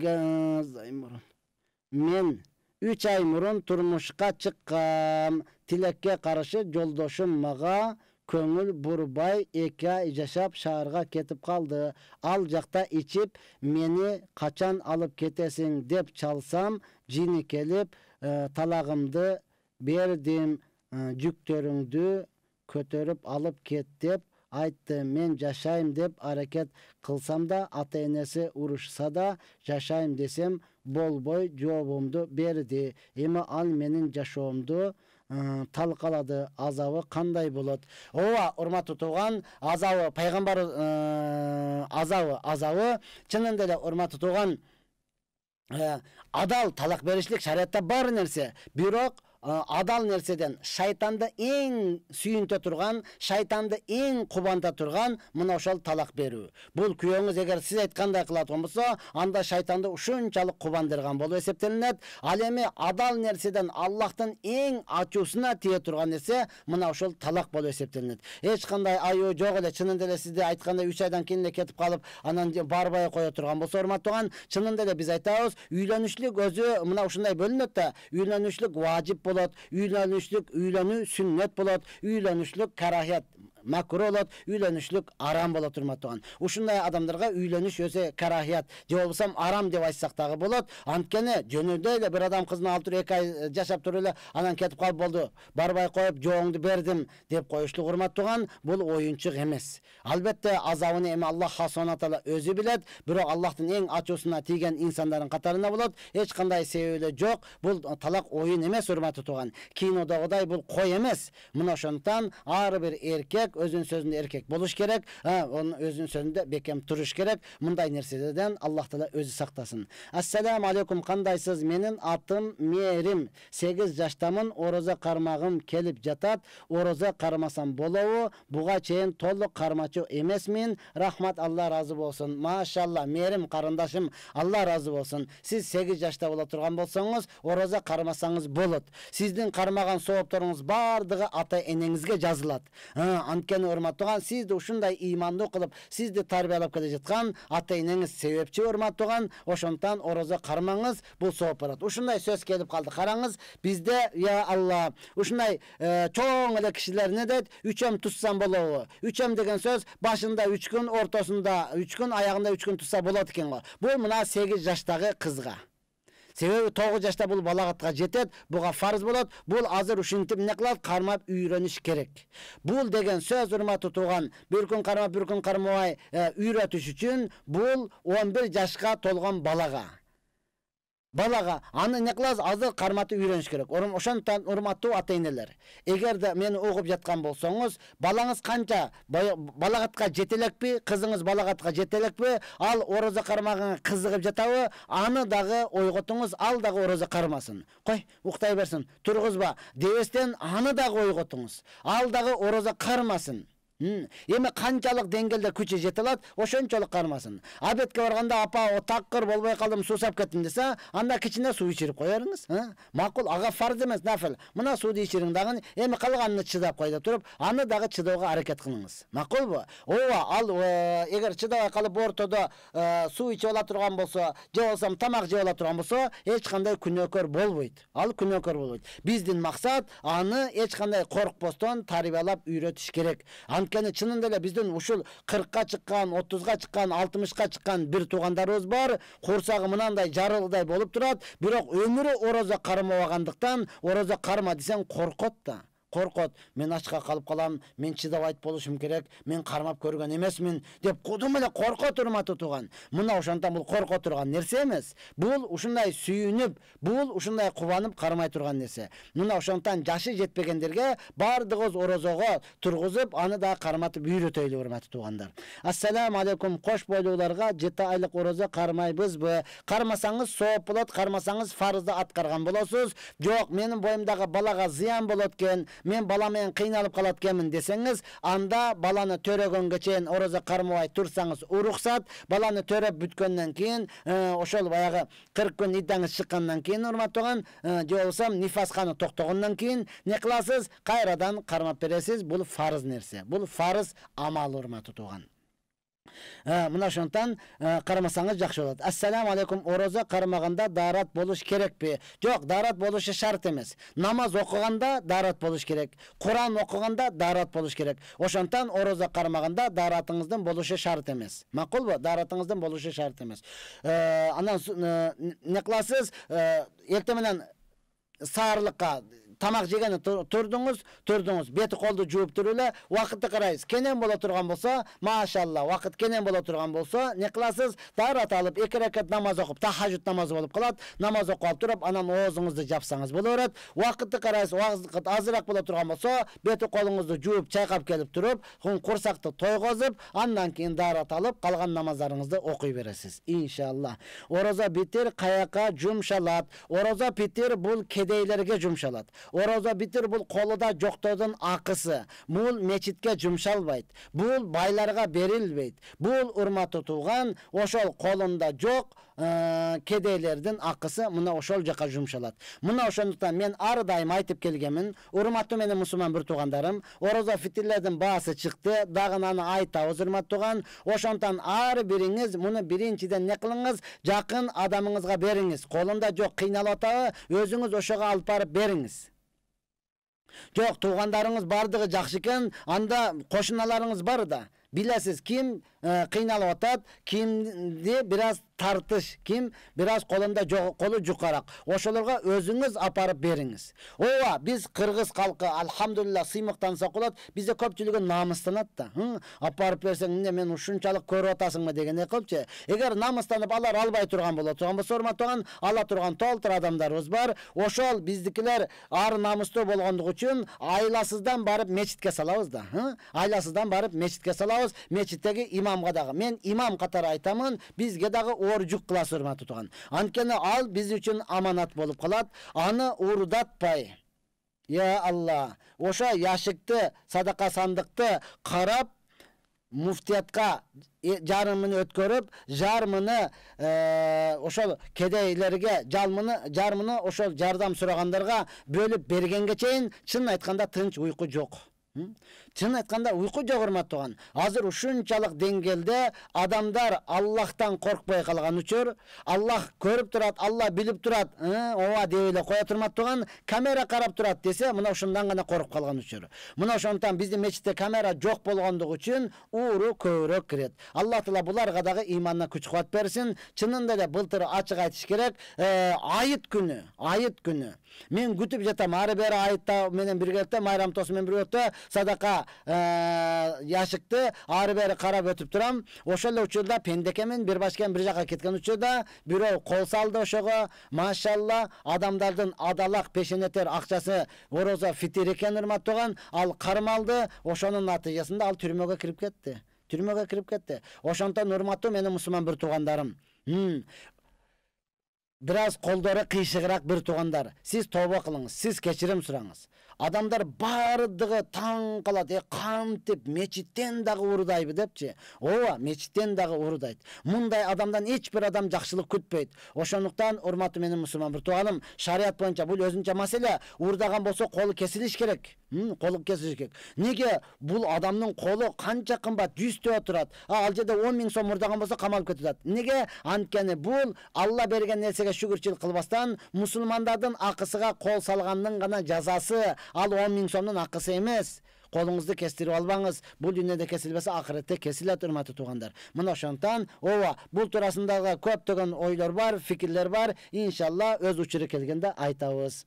3 ay murun turmuşka çıkkam. Tilekке karşı joldoşum maga Көңіл бурбай 2 ай жашап шаарга кетип калды. Ал жакта ичип, мени качан алып кетесиң деп чалсам, жини келип, талагымды бердим, жүктөрүңдү көтөрүп алып кет деп айтты. Мен жашайм деп аракет кылсам да, ата-энеси урушса да, жашайм десем болбой жообумду берди. Эми ал менин жашоомду талкалады. Азабы кандай болот? Ооба, урматтуу тууган, азабы пайгамбар азабы чынында эле урматтуу тууган, адал талак беришлик шариатта бар нерсе. Бирок адал нерседен шайтанды эң сүйүнтө турган, шайтанды эң кубанта турган мына ошол талак берүү. Бул күйөөңүз эгер сиз айткандай кылат болсо, анда шайтанды ушунчалык кубандырган болуп эсептелинет. Ал эми адал нерседен Аллахтын эң ачуусуна тие турган нерсе мына ошол талак болуп эсептелинет. Эч кандай аюу жок эле, чынында эле сизде айткандай 3 айдан кийин эле кетип калып, анан барбай кое турган болсо, урматтууган, чынында эле биз айтабыз, үйлөнүшлүк өзү мына ушундай бөлүнөт да, үйлөнүшлүк важип болот, үйлөнүү сүннет болот, үйлөнүшлүк карахият макруh болот, үйлөнүшлүк арам болот, урматтууган. Ушундай адамдарга үйлөнүш өзү карахият, же болбосо арам деп айтсак дагы болот. Анткени жөнүндө эле бир адам кызын алып туруп 2 ай жашап туруп эле анан кетип калып болду, барбай коюп жооңду бердим деп коюшлук, урматтууган, бул оюнчук эмес. Албетте азабын эми Аллах субхана таала өзү билет, бирок Аллахтын эң ачуусуна тийген инсандардын катарында болот. Эч кандай себеби жок. Бул талак оюн эмес, урматтуу тууган. Кинодогудай бул кой эмес. Мына ошондон ар бир эркек өзүнүн сөзүндө эркек болуш керек, онун өзүнүн сөзүндө бекем туруш керек. Мындай нерселерден Аллах таала өзү сактасын. Ассаламу алейкум, кандайсыз? Менин атым Мерим. 8 жаштамын, ороза кармагым келип жатат. Ороза кармасам болобу? Буга чейин толук кармачу эмесмин. Рахмат, Алла разы болсун. Машалла, Мерим карындашым, Алла разы болсун. Сиз 8 жашта боло турган болсоңуз, ороза кармасаңыз болот. Сиздин кармаган соопторуңуз бардыгы ата-энеңизге жазылат. Анткени урматтууган, сизди ушундай ыймандуу кылып, сизди тарбиялап келе жаткан ата-энеңиз себепчи, урматтууган. Ошондон ороза кармаңыз, бул сооп барат. Ушундай сөз келип калды. Караңыз, бизде я Алла, ушундай чоң эле кишилер не дейт? 3 туссам болобу? 3 деген сөз башында 3 күн, ортосунда 3 күн, аягында 3 күн тусса болот экен го. Бул мына 8 жаштагы кызга. Себеби 9 жашта бул балагатка жетет, буга фарз болот. Бул азыр ушинтип эмне кылат? Кармап үйрөнүш керек. Бул деген сөз, урматтуу тууган, бир күн кармап, бир күн кармабай үйрөтүш үчүн бул 11 жашка толгон балага. Аны не кылабыз? Азыр карматып үйрөнүш керек. Ошондон урматтуу ата-энелер, эгерде мени угуп жаткан болсоңуз, балаңыз канча балагатка жетелекпи, кызыңыз балагатка жетелекпи, ал ороза кармаганга кызыгып жатабы, аны дагы ойготуңуз, ал дагы ороза кармасын. Кой, уктай берсин, тургузба дебестен аны дагы ойготуңуз. Ал дагы ороза кармасын. Эми канчалык деңгээлде күчү жете алат, ошончолук кармасын. Абетке барганда апа такыр болбой калдым, суусап кеттим десе, анда кичине суу ичирип коерыңыз. Макул, ага фарз эмес, нафил. Мына сууду ичириң дагы, эми калганын чыдап кой деп туруп, аны дагы чыдоого аракет кылыңыз. Макулбу? Ооба, ал эгер чыдабай калып ортодо суу ичип ала турган болсо, же болсо тамак жеп ала турган болсо, эч кандай күнөөкөр болбойт. Ал күнөөкөр болбойт. Биздин максат аны эч кандай коркпостон тарбиялап үйрөтүш керек. Анткени чынында эле биздин ушул 40ка чыккан, 30га чыккан, 60ка чыккан бир туугандарыбыз бар. Курсагы мынандай жарылдай болуп турат, бирок өмүрү ороза кармабагандыктан ороза карма десең коркот да. Коркот, мен ачка калып калам, мен чыдабайт болушум керек, мен кармап көргөн эмесмин деп кудум эле коркот, урматтуу тууган. Мына ошондон бул корко турган нерсе эмес. Бул ушундай сүйүнүп, бул ушундай кубанып кармай турган нерсе. Мына ошондон жашы жетпегендерге бардыгыбыз орозого тургузуп, аны да карматып үйрөтөйлү, урматтуу туугандар. Ассаламу алейкум, кош бойлууларга 7 айлык ороза кармайбызбы? Кармасаңыз сооп болот, кармасаңыз фарызды аткарган болосуз. Жок, менин боюмдагы балага зыян болот экен, мен бала менен кыйналып калат экенмин десеңиз, анда баланы төрөгөнгө чейин ороза кармабай турсаңыз уруксат. Баланы төрөп бүткөндөн кийин, ошол баягы 40 күн иддаңыз чыккандан кийин, урматтууган, же болсо нифас каны токтогондон кийин не кыласыз? Кайрадан кармап бересиз. Бул фарыз нерсе. Бул фарыз амал, урматтуу тууган. Мына ошондон карамасаңыз жакшы болот. Ассаламу алейкум. Орозо кармаганда даарат болуш керекпи? Жок, даарат болушу шарт эмес. Намаз окуганда даарат болуш керек. Куран окуганда даарат болуш керек. Ошондон орозо кармаганда дааратыңыздын болушу шарт эмес. Макулбу? Дааратыңыздын болушу шарт эмес. Анан не кыласыз? Эртең менен саарлыкка тамак жегени турдуңуз, бети колду жууп туруп эле убакытты карайсыз. Кенен боло турган болсо, машалла, убакыт кенен боло турган болсо, не кыласыз? Даарат алып, 2 ракат намаз окуп, тахажжуд намазы болуп калат. Намаз окуп алып туруп, анан оозуңузду жапсаңыз боло берет. Убакытты карайсыз, убакыт азыраак боло турган болсо, бети колуңузду жууп, чайкап келип туруп, курсакты тойгозуп, андан кийин даарат алып, калган намаздарыңызды окуй бересиз. Иншалла. Орозо битир каяка жумшалат? Орозо битир бул кедейлерге жумшалат. Орозо битир бул колуда жоктордун акысы. Бул мечитке жумшалбайт. Бул байларга берилбейт. Бул урматтуу тууган, ошол колунда жок кедейлердин акысы мына ошол жака жумшалат. Мына ошондуктан мен ар дайым айтып келгенмин, урматтуу менен мусулман бир туугандарым, орозо фитирлердин баасы чыкты, дагы аны айтабыз урматтуу тууган. Ошондуктан ар бириңиз муну биринчиден не кылыңыз, жакын адамыңызга бериңиз. Колунда жок, кыйналып атабы, өзүңүз ошого алып барып бериңиз. Жок, туугандарыңыз бардыгы жакшы экен, анда кошуналарыңыз бар да. Билесиз ким кыйналып атат, кимди бираз тартыш, ким бираз колу жукарак. Ошолорго өзүңүз апарып бериңиз. Ооба, биз кыргыз калкы алхамдулилла сыймыктанса кулат, бизде көпчүлүгү намыстанат да. Апарып берсең, эмне мен ушунчалык көрүп атасыңбы дегенде көпчү. Эгер намыстанып алар албай турган болсо, урматтуу, ала турган толтур адамдарыбыз бар. Ошол биздикилер ар намыстуу болгондугу үчүн айласыздан барып мечитке салабыз да. Айласыздан барып мечитке салабыз. Мечиттеги имамга дагы. Мен имам катары айтамын, бизге дагы оржук кыласыз урматтуу тууган. Анткени ал биз үчүн аманат болуп калат. Аны урдатпай. Я Алла, ошо яшыкты, садака сандыкты карап, муфтиятка жарымын өткөрүп, жармыны ошол кедейлерге, жармыны ошол жардам сурагандарга бөлүп бергенге чейин чын айтканда тынч уйку жок. Чын айтканда уйку жок урматтуу тууган. Азыр ушунчалык деңгээлде адамдар Аллахтан коркпой калган үчүр, Аллах көрүп турат, Алла билип турат, ооба деп эле кое турматтуу тууган, камера карап турат десе, мына ушундан гана коркуп калган үчүр. Мына ошондон биздин мечитте камера жок болгондугу үчүн ууру көбүрөөк кирет. Аллах таала буларга дагы иманына күч кубат берсин. Чынында эле былтыр ачык айтыш керек, айыт күнү. Мен күтүп жатам, ары бери айытта менен биргеликте, майрам тосу менен биргеликте садака яшыкты ары бери карап өтүп турам. Ошол учурда пендекемин бир башкан бир жака кеткен учурда бирөө кол салды ошого. Машалла, адамдардын адалак пешенетер акчасы орозо фитир экен урматтуу тууган, ал кармалды. Ошонун натыйжасында ал түрмөгө кирип кетти. Ошондон урматтуу менин мусулман бир туугандарым, бираз колдору кыйшыгыраак бир туугандар, сиз тобо кылыңыз, сиз кечирим сураңыз. Адамдар бардыгы таң калат, кантип мечиттен дагы урдайбы депчи. Ооба, мечиттен дагы урдайт. Мындай адамдан эч бир адам жакшылык күтпөйт. Ошондуктан урматтуу менин мусулман бир тууганым, шарият боюнча бул өзүнчө маселе. Урдаган болсо колу кесилиш керек. Неге бул адамдын колу канча кымбат, 100 төө турат. Ал жерде 10 000 сом урдаган болсо камалып кетет. Неге? Анткени бул Алла берген нерсеге шүгүрчүлүк кылбастан мусулмандардын акысыга кол салгандын гана жазасы. Ал 10 000 сомдун акысы эмес. Колуңузду кестирип албаңыз. Бул дүйнөдө кесилбесе акыретте кесилет урматтуу туугандар. Мына ошондон ооба, бул туурасындагы көптөгөн ойлор бар, фикирлер бар. Иншалла өз учуру келгенде айтабыз.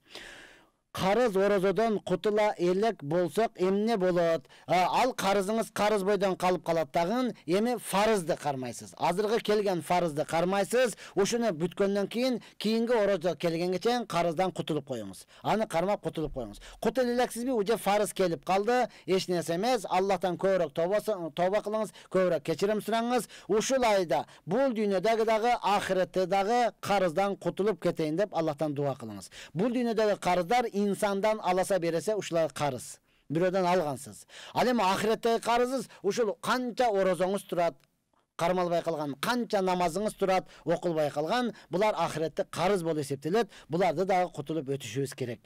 Карыз орозодон кутула элек болсок эмне болот? Ал карызыңыз карыз бойдон калып калат дагы, эми фарызды кармайсыз. Азыркы келген фарызды кармайсыз. Ушуну бүткөндөн кийинки орозо келгенге чейин карыздан кутулуп коюңуз. Аны кармап кутулуп коюңуз. Кутул элексизби? Уже фарыз келип калды. Эч нерсе эмес. Аллахтан көбүрөөк тоба кылыңыз, көбүрөөк кечирим сураңыз. Ушул айда бул дүйнөдөгү дагы, ахиретте дагы карыздан кутулуп кетейин деп Аллахтан дуа кылыңыз. Бул дүйнөдөгү карыздар insandan alasa berese uşular karız. Biröden algansız. Al эми ахиреттеги карызыз ушул канча орозоңуз турат, кармалбай калган, канча намазыңыз турат, окулбай калган, булар ахиретте карыз болуп эсептелет. Буларды дагы кутулуп өтүшүбүз керек.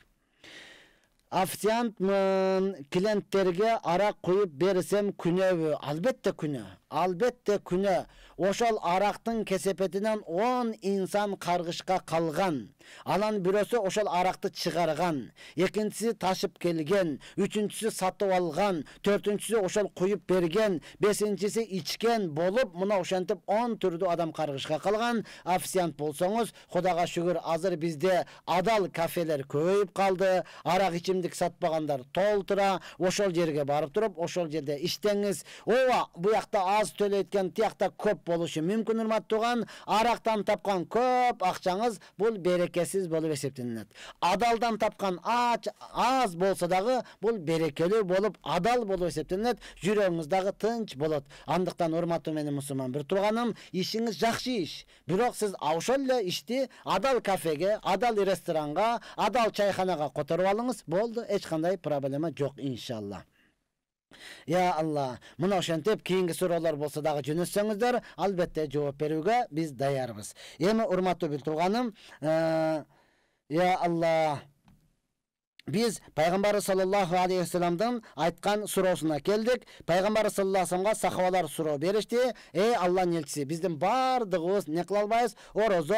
Официантмын, клиенттерге арак коюп берсем күнөбү? Албетте күнөө. Albatta күнөө. Ошол арактын кесепетинен 10 инсан каргышка калган. Анан бирөөсү ошол аракты чыгарган, экинчиси ташып келген, үчүнчүсү сатып алган, төртүнчүсү ошол куюп берген, бешинчиси ичкен болуп, мына ошентип 10 түрдүү адам каргышка калган. Официант болсоңуз, Кудайга шүгүр, азыр бизде адал кафелер көбөйүп калды. Арак ичимдик сатпагандар толтура, ошол жерге барып туруп, ошол жерде иштеңиз. Ооба, буякта аз төлөйткөн, тиякта көп болушу мүмкүн, урматтууган. Арактан тапкан көп акчаңыз бул берекесиз болуп эсептелет. Адалдан тапкан аз болсо дагы бул берекелүү болуп, адал болуп эсептелет. Жүрөгүңүз дагы тынч болот. Андыктан урматтуу менин мусулман бир тууганым, ишиңиз жакшы иш. Бирок сиз ошол эле ишти адал кафеге, адал ресторанга, адал чайханага которуп алыңыз, болду, эч кандай проблема жок, иншалла. Я Алла, мына ошентип кийинки суроолор болсо дагы жөнөтсөңүздөр, албетте жооп берүүгө биз даярбыз. Эми урматтуу бир тууганым, я Алла, biz Peygamber sallallahu aleyhi ve sellem'den aytkan surosuna keldik. Peygamber sallallahu aleyhi ve sellem'ga sahabalar suro berişti. Ey Allah'ın elçisi, bizden bardığımız ne kılalbayız? Orozo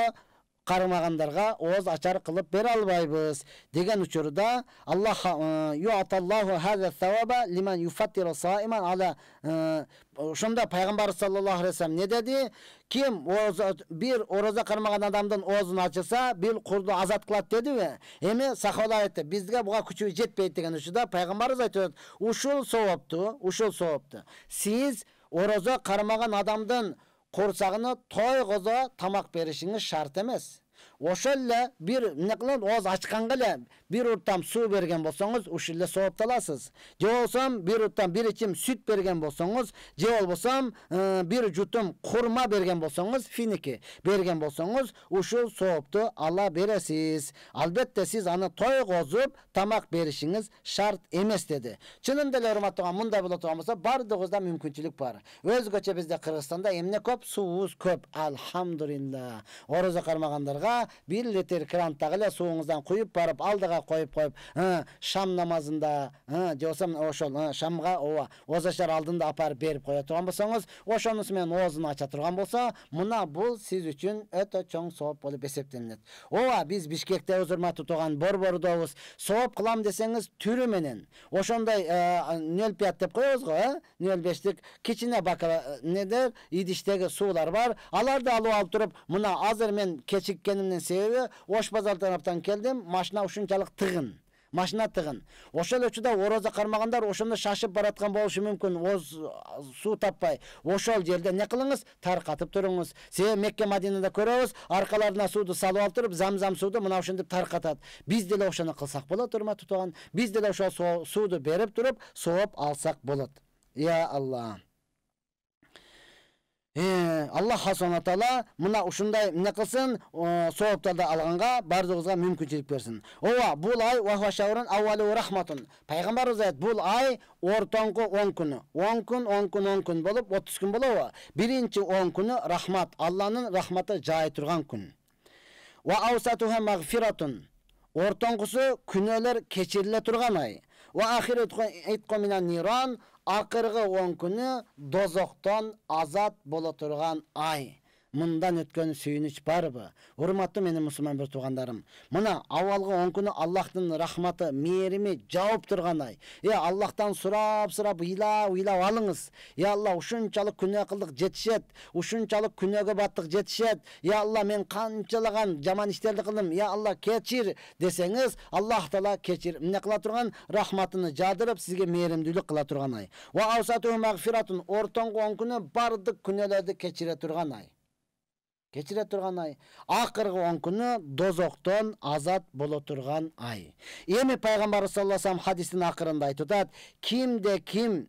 кармагандарга оз ачар кылып бере албайбыз деген учурда Аллах юаталлаху хаза саваба лиман юфаттиру саиман ала. Ошондо пайгамбар саллаллаху алейхи ва саллям не деди? Kim bir oroza karmagan adamdan oğzunu açırsa bir kurdu azat kılat dedi mi? Emi sahabalar etti. Bizge buğa küçüğü jetpeydi degen uçuda Peygamberimiz aytıyor. Uşul soğuptu. Siz oroza karmagan adamdan korsağını toygoza tamak berişiniz şart emez. Oşolle bir ne kılın oğuz açkan gele bir urtam su bergen bolsoңuz uşulle soğup talasız. Je olsam bir urtam bir içim süt bergen bolsoңuz, je olsam bir jutum kurma bergen bolsoңuz, finiki bergen bolsoңuz uşul soğuptu ala beresiz. Albatta siz anı toygozup tamak berişiniz şart emes dedi. Çınında ele hurmatlığa munda bula turmasa bardığızda mümkünçülük var. Özgöçe bizde Kırgızstanda emne köp, suğuz köp. Alhamdulillah. Oroza karmagandarga bir litre krantagı suğunuzdan kuyup barıp aldığa koyup şam namazında diyorsam oşol şamga ozaşar aldığında aparıp berip koya turgan bolsoңuz oşonusu men oğuzunu aça turgan bolsa muna bul siz üçün ötө çoң soğup bolup eseptenilet. Ova biz Bişkekte hurmatlı turgan borborudobuz soğup kılam desеңiz türü menen oşonday 0,5 dep koyuyoruz go 0,5lik kiçine baka ne der idişteki sular var alarda alıp alıp turup muna azır men keçikkenimden sebebi Oş Bazar taraftan keldim maşına uşunçalık tığın. Maşına tığın. Oşol ölçüde oroza karmaganдар oşonda şaşıp baratkan boluşu mümkün. Oz su tapпай. Oşol jerde ne kılыңыз? Tarqatıp turuңuz. Себеби Мекке Мадинада көрөбүз, аркаларына суду салып алып туруп, замзам суду мына ошентип таркатат. Биз деле ошону кылсак болот, урматтуу тууган. Биз деле ошол суду берип туруп, сооп алсак болот. Ya Allah. Allah subhanahu wa taala mına uşunday ne kılsın soğuplarda alğanga bardığızga mümkünçülük versin. Ova bul ay ve haşavrun avvalu rahmatun. Peygamberimiz ayet bul ay ortankı 10 günü. 10 gün bolup 30 gün bolup birinci 10 günü rahmat. Allah'ın rahmatı jay turgan gün. Ve avsatuha mağfiratun. Ortankısı günöler keçirile turgan ay. Ve ahiretu itqo minan niran. Akırgı 10 günü dozoktan azat bola turgan ay. Mından ötkön sүйүнүч barбы? Урматтуу менин мусулман бир туугандарым. Мына авалгы 10 күнү Аллахтын рахматы, мээрими жауып турган ай. Аллахтан сурап ыйлап алыңыз. Алла ушунчалык күнөө кылдык жетишет. Ушунчалык күнөөгө баттык жетишет. Алла мен канчалаган жаман иштерди кылдым. Алла кечир десеңиз, Аллах Таала кечир. Эмне кыла турган? Рахматыны жадырып, сизге мээримдүүлүк кыла турган ай. Ва авсату магфиратун ортоңку 10 күнү бардык күнөөлөрдү кечире турган ай. Keçire turgan ay. Akırgı 10 günü dozoktan azat bolo turgan ay. Emi Peygamber sallallahu aleyhi ve sellem hadisin akırında aytıtat. Kimde kim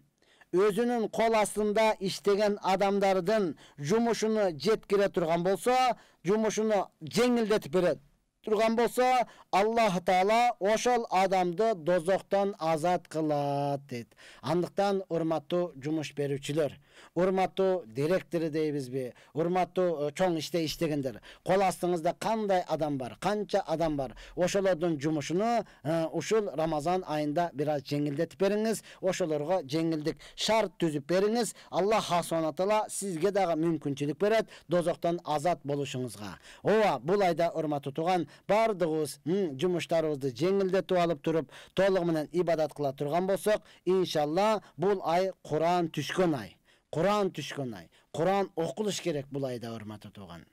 özünün kol astında iştegen adamlardan jumuşunu jetkire turgan bolsa, jumuşunu jеңилдетип берет turgan bolsa, Allah Taala oşol adamdı dozoktan azat kılat deydi. Andıktan urmattуу jumuş berүүчүлөр. Urmatуу директору дейбизби, урматтуу чоң иште иштегендер. Кол астыңызда кандай адам бар, канча адам бар. Ошолордун жумушуну ушул Рамазан айында бир аз жеңилдетип бериңиз, ошолорго жеңилдик шарт түзүп бериңиз. Аллах субхана таала сизге дагы мүмкүнчүлүк берет дозоктон азат болушуңузга. Ооба, бул айда урматтуу тууган, бардыгыбыз жумуштарыбызды жеңилдетип алып туруп, толугу менен ибадат кыла турган болсок, иншалла бул ай Куран түшкөн ай. Kur'an түшкөн ай. Kur'an окулуш керек бул айда, урматтуу тууган.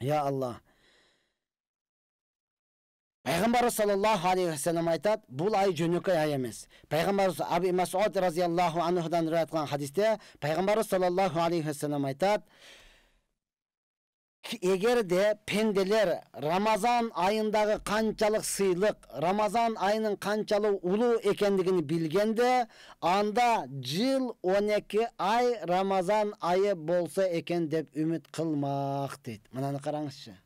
Я Аллах. Пайгамбарыбыз саллаллаху алейхи ва саллям айтат, бул ай жөнөкөй ай эмес. Пайгамбарыбыз Аби Масуд разияллаху анхудан риваят кылган хадисте пайгамбарыбыз саллаллаху алейхи ва саллям айтат, эгерде пенделер Рамазан айындагы канчалык сыйлык, Рамазан айынын канчалык улуу экендигин билгенде, анда жыл 12 ай Рамазан айы болса экен деп үмүт кылмак дейт. Мынаны караңызчы.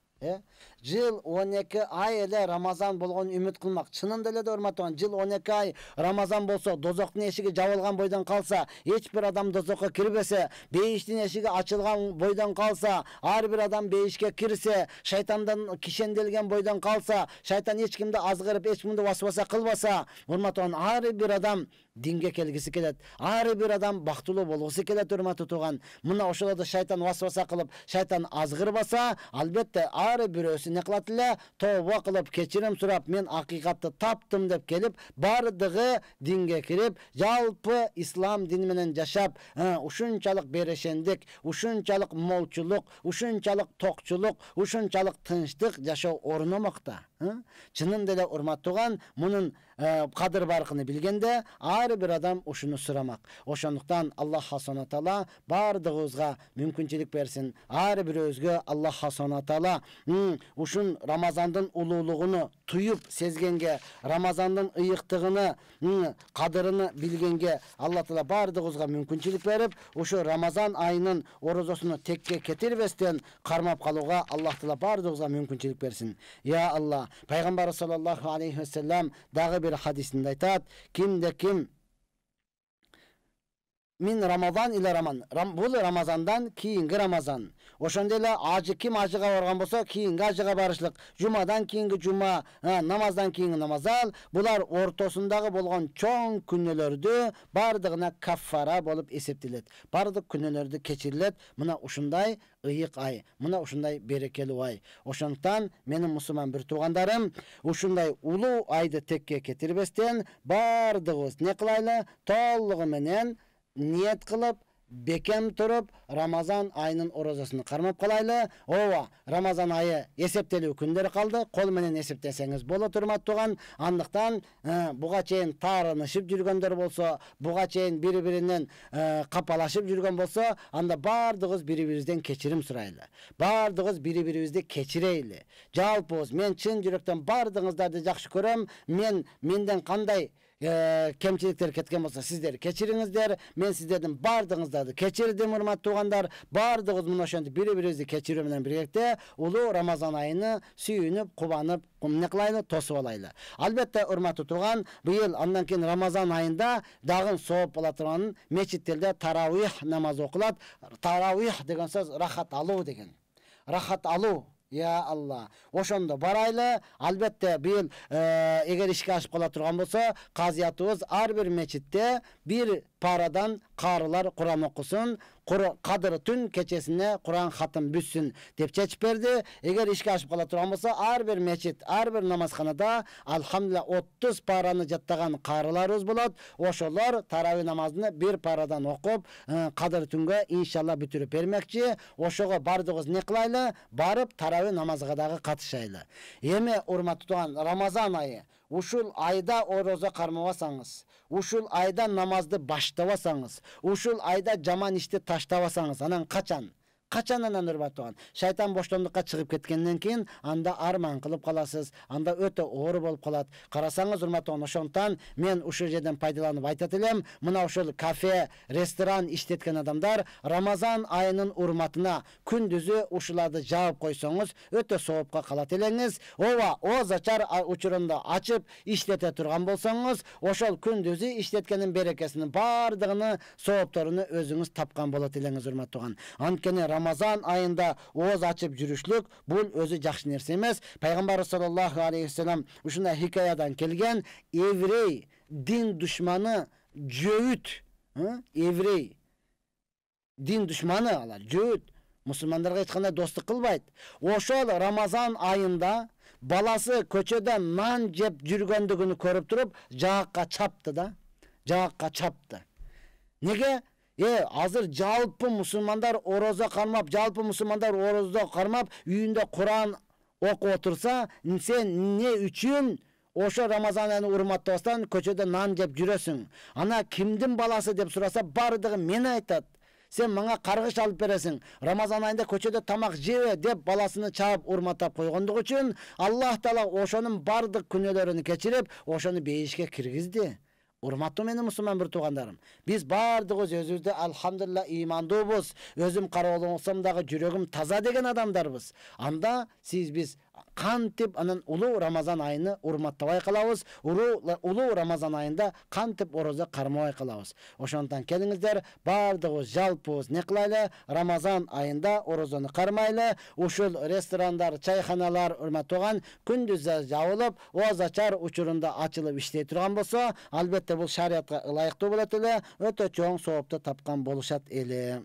Жыл 12 ай эле Рамазан болгон үмүт кылмак. Чынында эле урматтуу, жыл 12 ай Рамазан болсо, дозоктун эшиги жабылган бойдон калса, эч бир адам дозокко кирбесе, бейиштин эшиги ачылган бойдон калса, ар бир адам бейишке кирсе, шайтандан кишенделген бойдон калса, шайтан эч кимди азгырып, эч кимди васваса кылбаса, урматтуу, ар бир адам динге келгиси келет. Ар бир адам бактылуу болгусу келет, урматтуу тууган. Мына ошолорду шайтан васваса кылып, шайтан азгырбаса, албетте ар бирөөсү не кылат эле, тооба кылып, кечирим сурап, мен акыйкатты таптым деп келип, бардыгы динге кирип, жалпы ислам дини менен жашап, ушунчалык берешендик, ушунчалык молчулук, ушунчалык токчулук, ушунчалык тынчтык жашоо орномокта. Чынында эле урматтууган, мунун кадыр баркыны билгенде, ар бир адам ушуну сурамак. Ошондуктан Аллах субхана таала бардыгыбызга мүмкүнчүлүк берсин. Ар бирөөбүзгө Аллах субхана таала ушун Рамазандын улуулугуну туюп сезгенге, Рамазандын ыйыктыгыны, кадырыны билгенге Алла таала бардыгыбызга мүмкүнчүлүк берип, ушу Рамазан айынын орозосуну текке кетирбестен кармап калууга Аллах таала бардыгыбызга мүмкүнчүлүк берсин. Я Аллах, пайгамбар саллаллаху алейхи ва саллям дагы бир хадисинде айтат, кимде ким Min Ramazan ile Bul Ramazandan kiyingi Ramazan. Oşonda эле ажы ким ажыга барган болсо, кийинги ажыга барышлык. Жумадан кийинги жума, намаздан кийинги намаз ал. Булар ортосундагы болгон чоң күнөөлөрдү бардыгына каффара болуп эсептелет. Бардык күнөөлөрдү кечирилет. Мына ушундай ыйык ай, мына ушундай берекелүү ай. Ошондуктан менин мусулман бир туугандарым, ушундай улуу айды текке кетирбестен бардыгыбыз не кылайлы? Толугу менен ниет кылып, бекем туруп, Рамазан айынын орозосуну кармап калайлы. Ооба, Рамазан айы эсептелүү күндөр калды. Кол менен эсептесеңиз болот, урматтууган. Андыктан буга чейин таарынышып жүргөндөр болсо, буга чейин бири-биринен капалашып жүргөн болсо, анда бардыгыбыз бири-бирибизден кечирим сурайлы. Бардыгыбыз бири-бирибизди кечирейли. Жалпыбыз, мен чын жүрөктөн бардыгыңыздарды жакшы көрөм. Менден кандай кемчиликтер кеткен болса, сиздер кечириңиздер. Мен сиздердин бардыгыңыздарды кечирдим, урматтуугандар. Бардыгыбыз мына ошентип бири-бирибизди кечирүү менен биргекте улуу Рамазан айыны сүйүнүп, кубанып, не кылайлы, тосуп алайлы. Албетте, урматтуу тууган, быйыл андан кийин Рамазан айында дагы сооп боло турган мечиттерде таравих намазы окулат. Таравих деген сөз рахат алуу деген. Рахат алуу. Я Аллах. Ошондо барайлы. Албетте быйыл эгер ишке ашып кала турган болсо, казиятыбыз ар бир мечитте бир парадан карылар Куран окусун, кадыр түн кечесине Куран хатым бүссүн деп чечип берди. Эгер ишке ашып кала турган болсо, ар бир мечит, ар бир намазканада алхамдулилlah 30 параны жаттаган карыларыбыз болот. Ошолор тарави намазын бир парадан окуп, кадыр түнгө иншалла бүтүрүп бермекчи. Ошого бардыгыбыз не кылайлы? Барып тарави намазга дагы катышайлы. Эми урматтуу тууган, Рамазан айы, ушул айда орозо кармабасаңыз, ушул айда намазды баштабасаңыз, ушул айда жаман ишти таштабасаңыз, анан качан Качанынан урматтаган. Шайтан боштондукка чыгып кеткенден кийин анда арман кылып каласыз. Анда өтө оор болуп калат. Карасаңыз урматтаган, ошондон мен ушул жерден пайдаланып айтат элем, мына ушул кафе, ресторан иштеткен адамдар Рамазан айынын урматына күндүзү ушуларды жаап койсоңуз өтө соопка калат элеңиз. Ооба, о зачар учурунда ачып иштете турган болсоңуз, ошол күндүзү иштеткенин берекесинин бардыгыны, соопторуну өзүңүз тапкан болот элеңиз урматтаган. Анткени Рамазан айында ооз ачып жүрүшлүк бул өзү жакшы нерсе эмес. Пайгамбар саллаллаху алейхи вассалам ушундай хикаядан келген, еврей дин душманы жөөт, еврей дин душманы алар жөөт, мусулмандарга эч кандай достук кылбайт. Ошол Рамазан айында баласы көчөдө нан жеп жүргөндүгүн көрүп туруп, жаакка чапты да. Жаакка чапты. Неге? Азыр жалпы мусулмандар орозо кармап, жалпы мусулмандар орозо кармап, үйүндө Куран окуп отурса, сен эмне үчүн ошо Рамазан айын урматтабастан көчөдө нан жеп жүрөсүң? Ана кимдин баласы деп сураса, бардыгы мени айтат. Сен мага каргыш алып бересиң. Рамазан айында көчөдө тамак жебе деп баласыны чаап урматтап койгондугу үчүн Аллах Таала ошонун бардык күнөөлөрүн кечирип, ошону бейишке киргизди. Урматтуу менин мусулман бир туугандарым, биз бардыгыбыз өзүбүздө алхамдулилла иймандуубуз, өзүм кара болсом дагы жүрөгүм таза деген адамдарбыз. Анда биз кантип анан улуу Рамазан айыны урматтабай калабыз, улуу Рамазан айында кантип орозо кармабай калабыз. Ошондон келиңиздер, бардыгыбыз жалпыбыз не кылайлы, Рамазан айында орозону кармайлы, ушул ресторандар, чайханалар урматтаган күндүз жабылып, ооз ачар учурунда ачылып иштей турган болсо, албетте бул шариятка ылайыктуу болот эле, өтө чоң соопту тапкан болушат эле.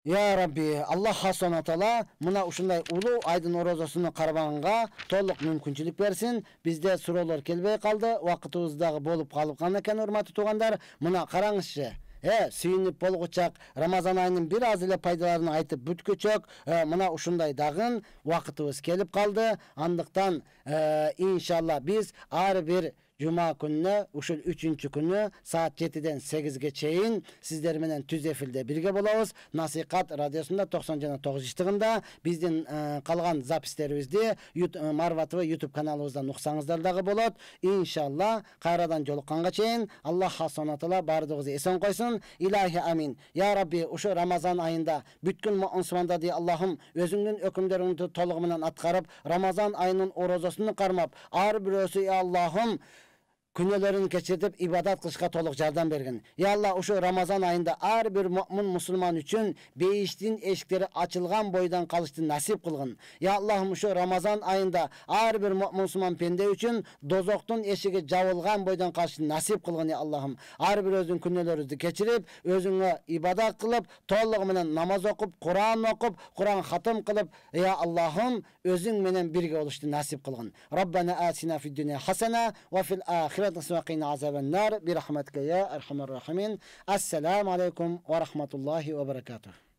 Ya Rabbi, Allah Subhanahu Taala muna ушундай улуу айдын орозосуну кармаганга толук мүмкүнчүлүк берсин. Бизде суроолор келбей калды, убакытыбыз дагы болуп калган экен, урматтуу туугандар. Мына караңызчы. Сүйүнүп болгучак Рамазан айынын бир аз эле пайдаларын айтып бүткүчөк. Мына ушундай дагы убакытыбыз келип калды. Андыктан иншалла биз ар бир Жума күнүнө, ушул 3-чү күнү саат 7-ден 8-ге чейин сиздер менен түз эфирде бирге болобуз. Насихат радиосунда 90,9 иштигинде биздин калган запистерибизди Марва ТВ YouTube каналыбыздан уксаңыздар дагы болот. Иншалла кайрадан жолукканга чейин Аллах Subhanahu Taala бардыгыбызды эсен койсун. Илахи амин. Я Rabbi, ушу Рамазан айында бүткүл мусулмандарды Аллахым өзүңдүн өкүмдөрүңдү толугу менен аткарып, Рамазан айынын орозосун кармап, ар бирөөсү Аллахым күнөөлөрүн кечиртип ибадат кылышка толук жардам бергин. Я Алла, ушу Рамазан айында ар бир мусулман үчүн бейиштин эшиктери ачылган бойдан калышты насип кылгын. Я Аллахым, ушу Рамазан айында ар бир мусулман пенде үчүн дозоктун эшиги жабылган бойдан калышты насип кылгын. Я Аллахым, ар бирөөбүздүн күнөөлөрүбүздү кечирип, өзүңө ибадат кылып, толугу менен намаз окуп, Куран хатым кылып, я Аллахым, өзүң менен бирге болушту насип кылгын. Раббана атина фид дунья хасана ва фил وقنا عذاب النار برحمتك يا أرحم الراحمين. السلام عليكم ورحمة الله وبركاته.